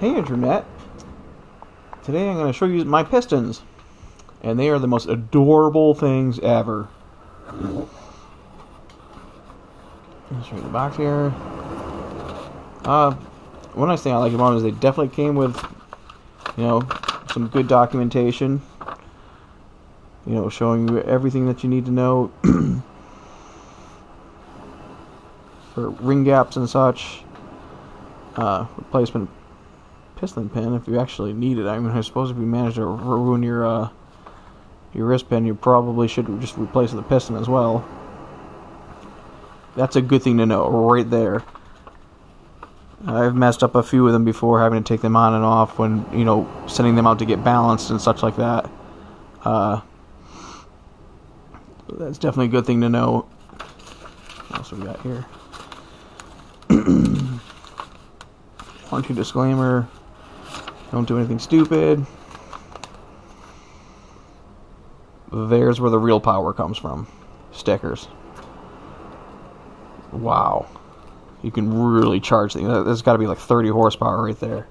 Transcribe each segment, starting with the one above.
Hey Internet, today I'm going to show you my pistons, and they are the most adorable things ever. Let's show you the box here. One nice thing I like about them is they definitely came with, some good documentation, showing you everything that you need to know for ring gaps and such, replacement piston pin if you actually need it. I mean, I suppose if you manage to ruin your wrist pin, you probably should just replace the piston as well. That's a good thing to know right there. I've messed up a few of them before, having to take them on and off when, sending them out to get balanced and such like that. That's definitely a good thing to know. What else we got here? Warranty disclaimer. Don't do anything stupid. There's where the real power comes from. Stickers. Wow. You can really charge things. There's got to be like 30 horsepower right there.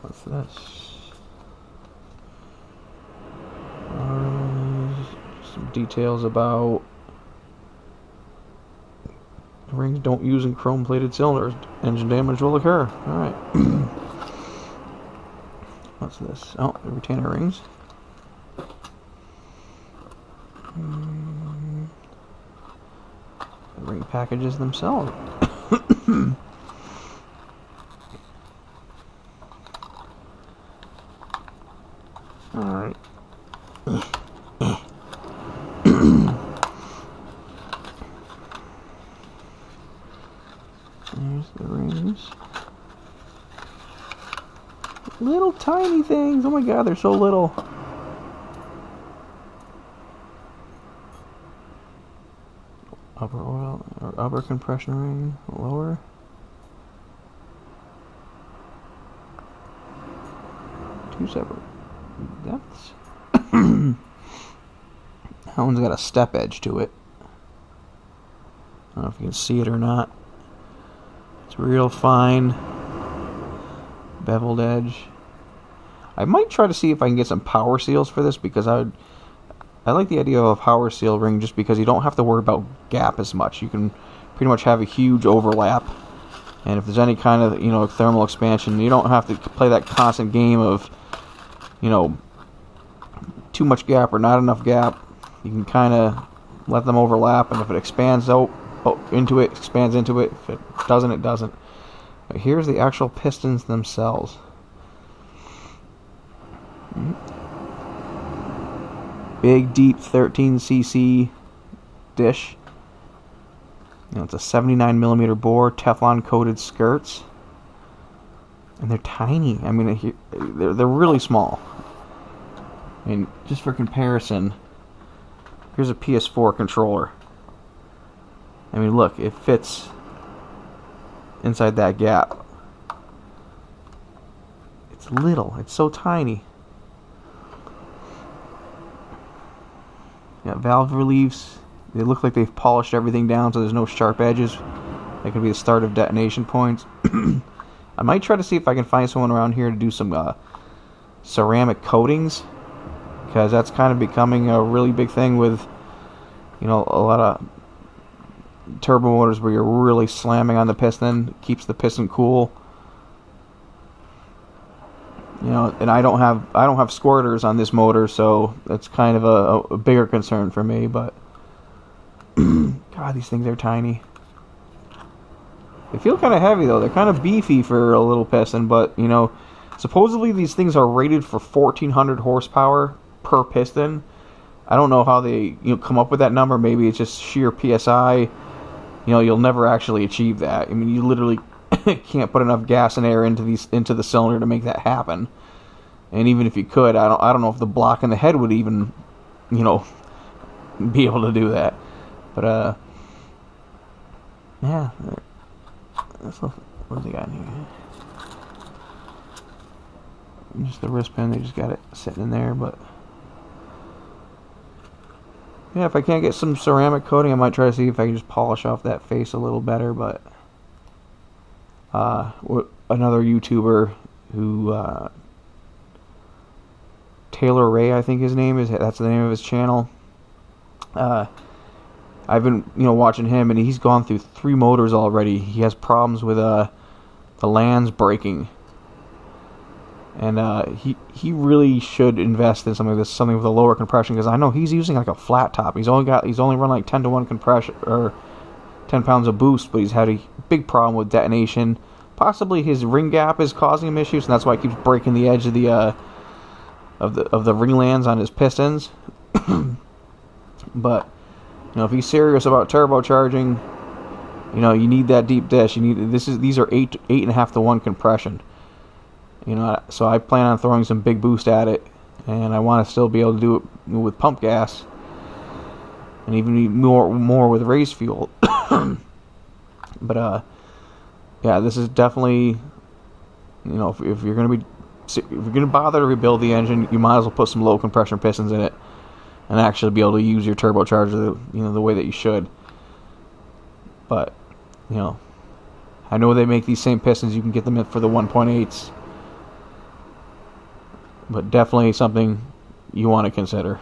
What's this? Some details about rings don't use in chrome-plated cylinders. Engine damage will occur. Alright. What's this? Oh, the retainer rings. The ring packages themselves. Alright. There's the rings. Little tiny things. Oh my god, they're so little. Upper oil or upper compression ring, lower. Two separate depths. That one's got a step edge to it. I don't know if you can see it or not. It's real fine. Beveled edge. I might try to see if I can get some power seals for this, because I like the idea of a power seal ring just because you don't have to worry about gap as much. You can pretty much have a huge overlap, and if there's any kind of thermal expansion, you don't have to play that constant game of too much gap or not enough gap. You can kind of let them overlap, and if it expands out into it, expands into it. If it doesn't, it doesn't. But here's the actual pistons themselves. Big, deep 13cc dish. It's a 79mm bore, Teflon coated skirts, and they're tiny. I mean, they're really small. I mean, just for comparison, here's a PS4 controller. I mean, look, it fits inside that gap. It's little. It's so tiny. Yeah, valve reliefs. They look like they've polished everything down so there's no sharp edges. That could be the start of detonation points. I might try to see if I can find someone around here to do some ceramic coatings, because that's kind of becoming a really big thing with a lot of turbo motors where you're really slamming on the piston. It keeps the piston cool. And I don't have squirters on this motor, so that's kind of a bigger concern for me. But God, these things are tiny. They feel kind of heavy though. They're kind of beefy for a little piston, but supposedly these things are rated for 1400 horsepower per piston. I don't know how they come up with that number. Maybe it's just sheer PSI. You'll never actually achieve that. I mean, you literally can't put enough gas and air into the cylinder to make that happen. And even if you could, I don't know if the block in the head would even, be able to do that. But yeah. What do they got in here? Just the wrist pin. They just got it sitting in there, but yeah, if I can't get some ceramic coating, I might try to see if I can just polish off that face a little better, but Another YouTuber who Taylor Ray, I think his name is. That's the name of his channel. I've been watching him, and he's gone through 3 motors already. He has problems with the lands breaking, and he really should invest in something with a lower compression, because I know he's using like a flat top. He's only run like 10-to-1 compression or 10 pounds of boost, but he's had a big problem with detonation. Possibly his ring gap is causing him issues, and that's why he keeps breaking the edge of the ring lands on his pistons. But if he's serious about turbocharging, you need that deep dish. These are 8.5-to-1 compression. So I plan on throwing some big boost at it, and I want to still be able to do it with pump gas, and even more with raised fuel. But yeah, this is definitely, if you're gonna bother to rebuild the engine, you might as well put some low compression pistons in it, and actually be able to use your turbocharger, the way that you should. But I know they make these same pistons. You can get them in for the 1.8s, but definitely something you want to consider.